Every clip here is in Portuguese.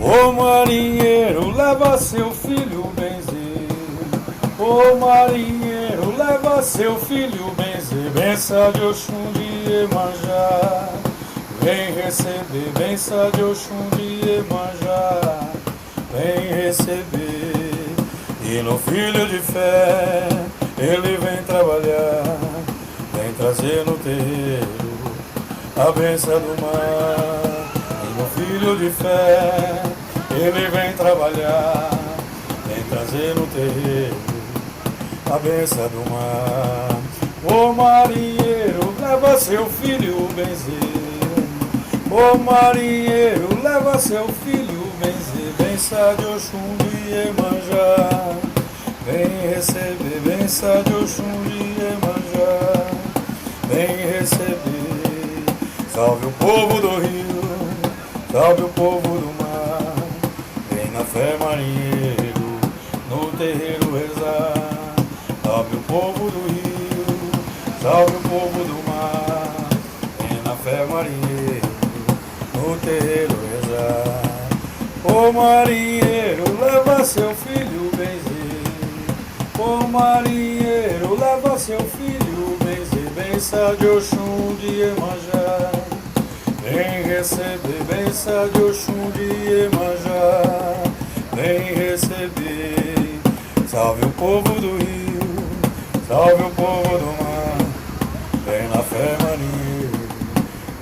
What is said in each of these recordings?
Ô marinheiro, leva seu filho benzer. Ô marinheiro, leva seu filho benzer. Benção de Oxum de Iemanjá. Vem receber, benção de Oxum de Iemanjá. Vem receber. E no filho de fé, ele vem trabalhar. Vem trazer no terreiro a benção do mar. E no filho de fé, ele vem trabalhar. Vem trazer no terreiro a benção do mar. Ô marinheiro, leva seu filho benzer. Ô marinheiro, leva seu filho benzer. Benção de Oxum de Iemanjá. Vem receber, benção de Oxum de Iemanjá. Vem receber. Salve o povo do rio, salve o povo do mar. Vem na fé, marinheiro, no terreiro rezar. Salve o povo do rio, salve o povo do mar. Vem na fé, marinheiro, no terreiro rezar. Ô marinheiro, leva seu filho benzer. Ô marinheiro, leva seu filho benzer. Benção de Oxum de Iemanjá. Vem receber, benção de Oxum de Iemanjá. Vem receber. Salve o povo do rio, salve o povo do mar. Vem na fé, marinheiro,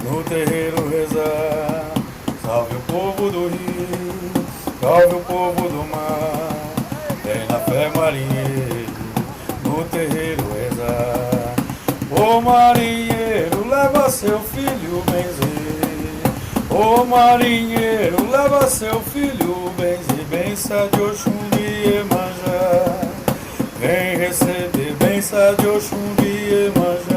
no terreiro rezar. Salve o povo do rio, salve o povo do mar. Vem na fé, marinheiro, no terreiro rezar. Ô marinheiro, leva seu filho benzer. Ô marinheiro, leva seu filho benzer. Benção de Oxum de Iemanjá. Vem receber, benção de Oxum de Iemanjá.